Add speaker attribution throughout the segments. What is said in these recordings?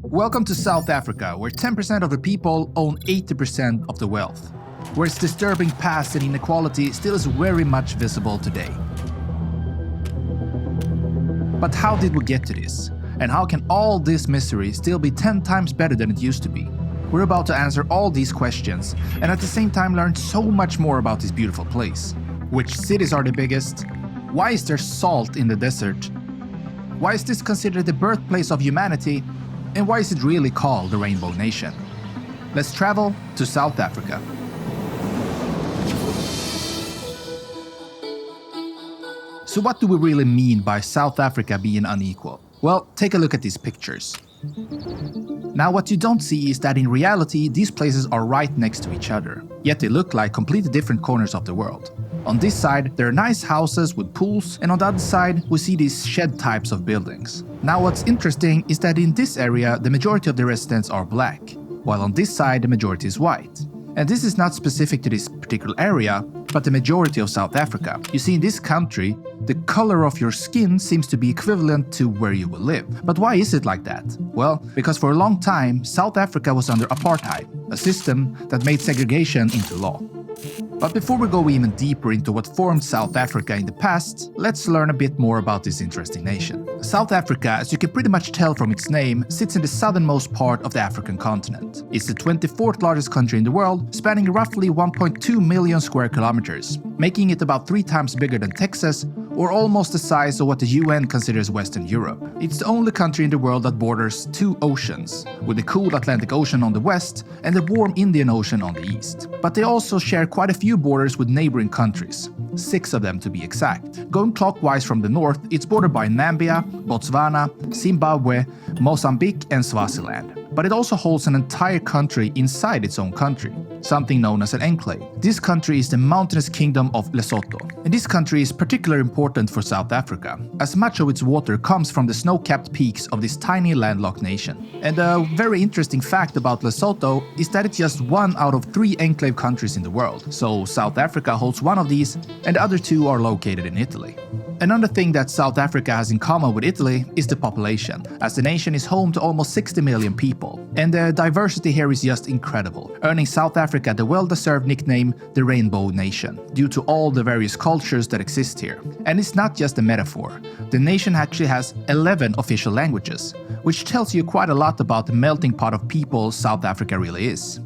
Speaker 1: Welcome to South Africa, where 10% of the people own 80% of the wealth, where its disturbing past and inequality still is very much visible today. But how did we get to this? And how can all this misery still be 10 times better than it used to be? We're about to answer all these questions and at the same time learn so much more about this beautiful place. Which cities are the biggest? Why is there salt in the desert? Why is this considered the birthplace of humanity? And why is it really called the Rainbow Nation? Let's travel to South Africa. So what do we really mean by South Africa being unequal? Well, take a look at these pictures. Now what you don't see is that in reality these places are right next to each other, yet they look like completely different corners of the world. On this side there are nice houses with pools, and on the other side we see these shed types of buildings. Now what's interesting is that in this area the majority of the residents are black, while on this side the majority is white. And this is not specific to this particular area, but the majority of South Africa. You see, in this country, the color of your skin seems to be equivalent to where you will live. But why is it like that? Well, because for a long time, South Africa was under apartheid, a system that made segregation into law. But before we go even deeper into what formed South Africa in the past, let's learn a bit more about this interesting nation. South Africa, as you can pretty much tell from its name, sits in the southernmost part of the African continent. It's the 24th largest country in the world, spanning roughly 1.2 million square kilometers, making it about 3 times bigger than Texas, or almost the size of what the UN considers Western Europe. It's the only country in the world that borders 2 oceans, with the cool Atlantic Ocean on the west and the warm Indian Ocean on the east. But they also share quite a few borders with neighboring countries, 6 of them to be exact. Going clockwise from the north, it's bordered by Namibia, Botswana, Zimbabwe, Mozambique and Swaziland. But it also holds an entire country inside its own country, something known as an enclave. This country is the mountainous kingdom of Lesotho, and this country is particularly important for South Africa, as much of its water comes from the snow-capped peaks of this tiny landlocked nation. And a very interesting fact about Lesotho is that it's just 1 out of 3 enclave countries in the world, so South Africa holds 1 of these, and the other 2 are located in Italy. Another thing that South Africa has in common with Italy is the population, as the nation is home to almost 60 million people. And the diversity here is just incredible, earning South Africa the well-deserved nickname the Rainbow Nation, due to all the various cultures that exist here. And it's not just a metaphor. The nation actually has 11 official languages, which tells you quite a lot about the melting pot of people South Africa really is.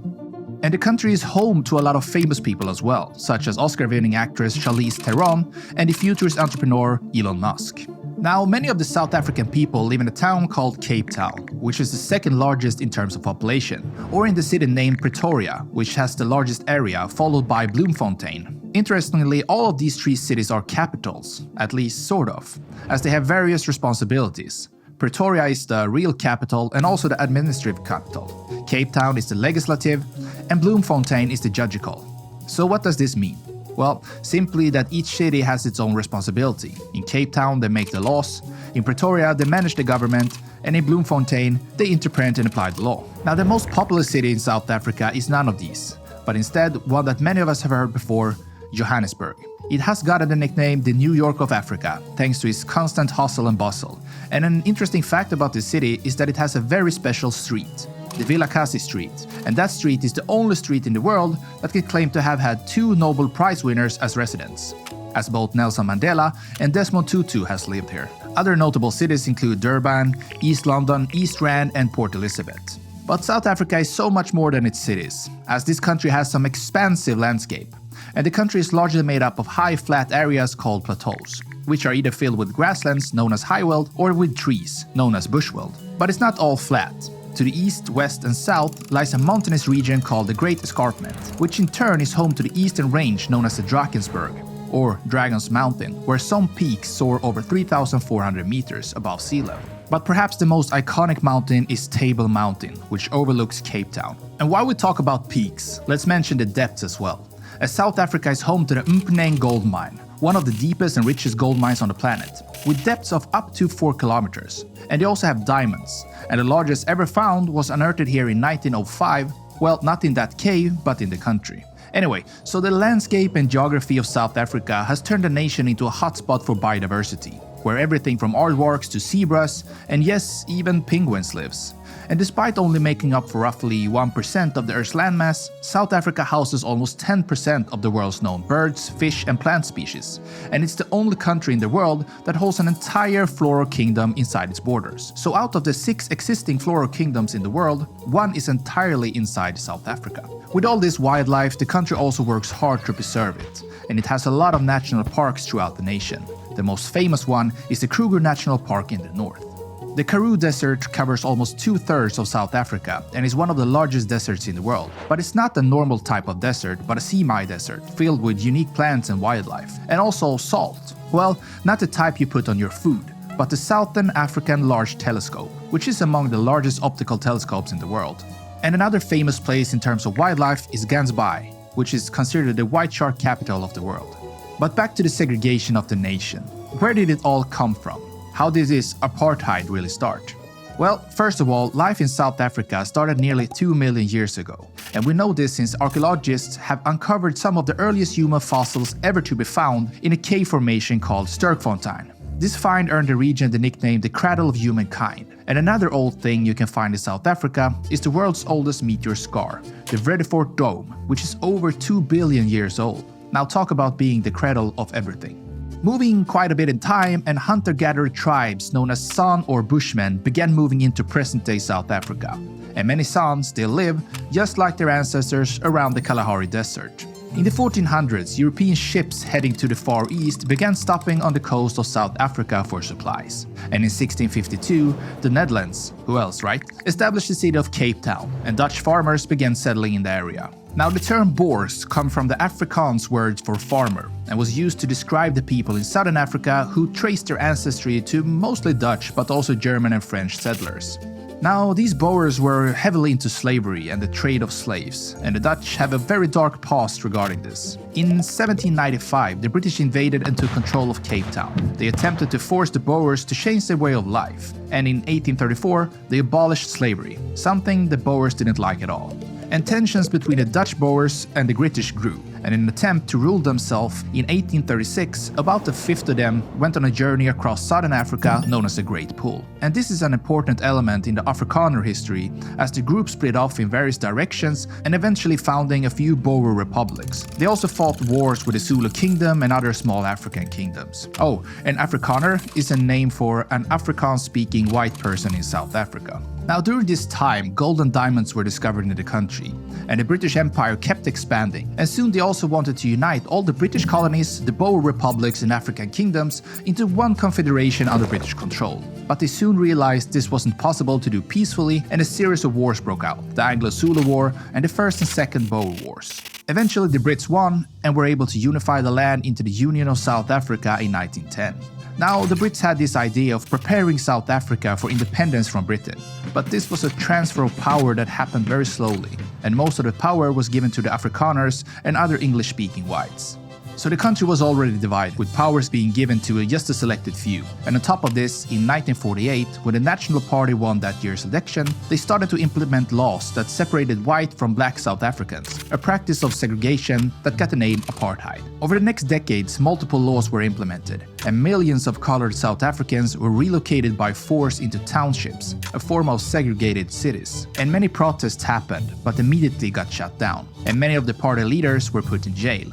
Speaker 1: And the country is home to a lot of famous people as well, such as Oscar-winning actress Charlize Theron and the futurist entrepreneur Elon Musk. Now, many of the South African people live in a town called Cape Town, which is the 2nd largest in terms of population, or in the city named Pretoria, which has the largest area, followed by Bloemfontein. Interestingly, all of these 3 cities are capitals, at least sort of, as they have various responsibilities. Pretoria is the real capital and also the administrative capital. Cape Town is the legislative, and Bloemfontein is the judicial. So what does this mean? Well, simply that each city has its own responsibility. In Cape Town they make the laws, in Pretoria they manage the government, and in Bloemfontein they interpret and apply the law. Now the most populous city in South Africa is none of these, but instead one that many of us have heard before, Johannesburg. It has gotten the nickname the New York of Africa, thanks to its constant hustle and bustle. And an interesting fact about this city is that it has a very special street, the Vilakazi Street, and that street is the only street in the world that can claim to have had 2 Nobel Prize winners as residents, as both Nelson Mandela and Desmond Tutu has lived here. Other notable cities include Durban, East London, East Rand and Port Elizabeth. But South Africa is so much more than its cities, as this country has some expansive landscape, and the country is largely made up of high flat areas called plateaus, which are either filled with grasslands known as highveld or with trees known as bushveld. But it's not all flat. To the east, west and south lies a mountainous region called the Great Escarpment, which in turn is home to the eastern range known as the Drakensberg, or Dragon's Mountain, where some peaks soar over 3,400 meters above sea level. But perhaps the most iconic mountain is Table Mountain, which overlooks Cape Town. And while we talk about peaks, let's mention the depths as well, as South Africa is home to the Mponeng gold mine, one of the deepest and richest gold mines on the planet, with depths of up to 4 kilometers. And they also have diamonds, and the largest ever found was unearthed here in 1905, well, not in that cave, but in the country. Anyway, so the landscape and geography of South Africa has turned the nation into a hotspot for biodiversity. where everything from aardvarks to zebras, and yes, even penguins lives. And despite only making up for roughly 1% of the Earth's landmass, South Africa houses almost 10% of the world's known birds, fish and plant species. And it's the only country in the world that holds an entire floral kingdom inside its borders. So out of the 6 existing floral kingdoms in the world, 1 is entirely inside South Africa. With all this wildlife, the country also works hard to preserve it, and it has a lot of national parks throughout the nation. The most famous one is the Kruger National Park in the north. The Karoo Desert covers almost 2/3 of South Africa and is one of the largest deserts in the world. But it's not a normal type of desert, but a semi-desert filled with unique plants and wildlife. And also salt. Well, not the type you put on your food, but the Southern African Large Telescope, which is among the largest optical telescopes in the world. And another famous place in terms of wildlife is Gansbaai, which is considered the white shark capital of the world. But back to the segregation of the nation. Where did it all come from? How did this apartheid really start? Well, first of all, life in South Africa started nearly 2 million years ago. And we know this since archaeologists have uncovered some of the earliest human fossils ever to be found in a cave formation called Sterkfontein. This find earned the region the nickname the Cradle of Humankind. And another old thing you can find in South Africa is the world's oldest meteor scar, the Vredefort Dome, which is over 2 billion years old. Now talk about being the cradle of everything. Moving quite a bit in time, and hunter-gatherer tribes known as San or Bushmen began moving into present-day South Africa. And many San still live, just like their ancestors, around the Kalahari Desert. In the 1400s, European ships heading to the Far East began stopping on the coast of South Africa for supplies. And in 1652, the Netherlands, who else, right, established the city of Cape Town, and Dutch farmers began settling in the area. Now the term Boers comes from the Afrikaans word for farmer and was used to describe the people in southern Africa who traced their ancestry to mostly Dutch but also German and French settlers. Now these Boers were heavily into slavery and the trade of slaves, and the Dutch have a very dark past regarding this. In 1795, the British invaded and took control of Cape Town. They attempted to force the Boers to change their way of life, and in 1834 they abolished slavery, something the Boers didn't like at all. And tensions between the Dutch Boers and the British grew, and in an attempt to rule themselves in 1836, about a fifth of them went on a journey across southern Africa known as the Great Pull. And this is an important element in the Afrikaner history, as the group split off in various directions and eventually founding a few Boer republics. They also fought wars with the Zulu Kingdom and other small African kingdoms. Oh, and Afrikaner is a name for an Afrikaans-speaking white person in South Africa. Now during this time, gold and diamonds were discovered in the country, and the British Empire kept expanding, and soon they also wanted to unite all the British colonies, the Boer republics and African kingdoms into one confederation under British control. But they soon realized this wasn't possible to do peacefully, and a series of wars broke out, the Anglo-Zulu War and the First and Second Boer Wars. Eventually the Brits won and were able to unify the land into the Union of South Africa in 1910. Now, the Brits had this idea of preparing South Africa for independence from Britain, but this was a transfer of power that happened very slowly, and most of the power was given to the Afrikaners and other English-speaking whites. So the country was already divided, with powers being given to just a selected few. And on top of this, in 1948, when the National Party won that year's election, they started to implement laws that separated white from black South Africans, a practice of segregation that got the name apartheid. Over the next decades, multiple laws were implemented, and millions of colored South Africans were relocated by force into townships, a form of segregated cities. And many protests happened, but immediately got shut down, and many of the party leaders were put in jail.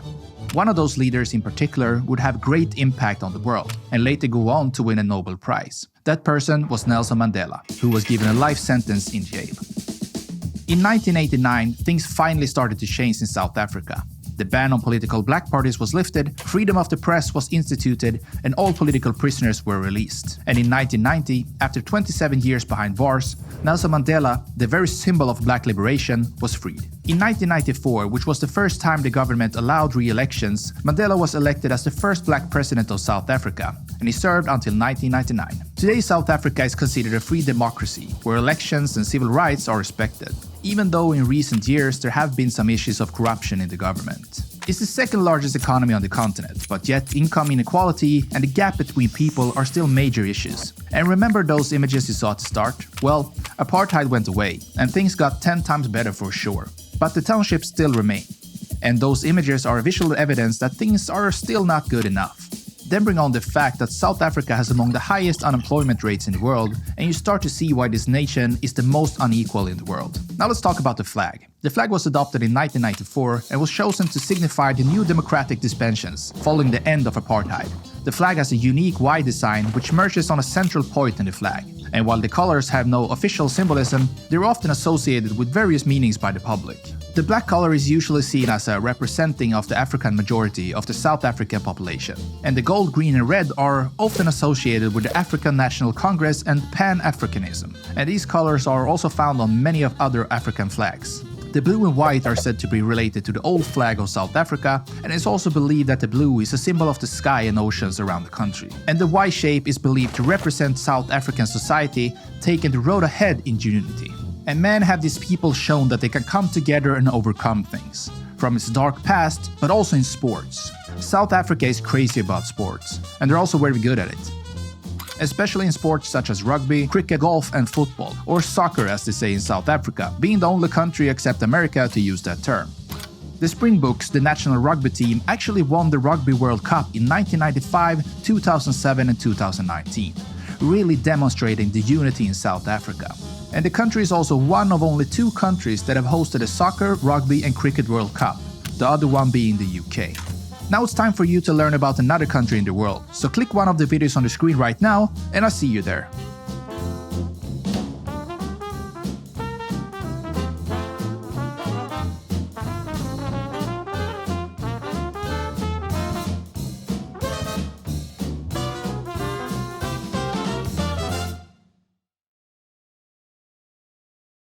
Speaker 1: One of those leaders in particular would have great impact on the world, and later go on to win a Nobel Prize. That person was Nelson Mandela, who was given a life sentence in jail. In 1989, things finally started to change in South Africa. The ban on political black parties was lifted, freedom of the press was instituted, and all political prisoners were released. And in 1990, after 27 years behind bars, Nelson Mandela, the very symbol of black liberation, was freed. In 1994, which was the first time the government allowed re-elections, Mandela was elected as the first black president of South Africa, and he served until 1999. Today, South Africa is considered a free democracy, where elections and civil rights are respected, even though in recent years there have been some issues of corruption in the government. It's the second largest economy on the continent, but yet income inequality and the gap between people are still major issues. And remember those images you saw at the start? Well, apartheid went away, and things got 10 times better for sure. But the townships still remain. And those images are visual evidence that things are still not good enough. Then bring on the fact that South Africa has among the highest unemployment rates in the world, and you start to see why this nation is the most unequal in the world. Now let's talk about the flag. The flag was adopted in 1994 and was chosen to signify the new democratic dispensations, following the end of apartheid. The flag has a unique Y design which merges on a central point in the flag. And while the colors have no official symbolism, they're often associated with various meanings by the public. The black color is usually seen as a representing of the African majority of the South African population, and the gold, green and red are often associated with the African National Congress and Pan-Africanism, and these colors are also found on many of other African flags. The blue and white are said to be related to the old flag of South Africa, and it's also believed that the blue is a symbol of the sky and oceans around the country. And the Y shape is believed to represent South African society taking the road ahead in unity. And men have these people shown that they can come together and overcome things, from its dark past, but also in sports. South Africa is crazy about sports, and they're also very good at it. Especially in sports such as rugby, cricket, golf and football, or soccer as they say in South Africa, being the only country except America to use that term. The Springboks, the national rugby team, actually won the Rugby World Cup in 1995, 2007 and 2019, really demonstrating the unity in South Africa. And the country is also one of only 2 countries that have hosted a soccer, rugby and cricket World Cup, the other one being the UK. Now it's time for you to learn about another country in the world, so click one of the videos on the screen right now and I'll see you there.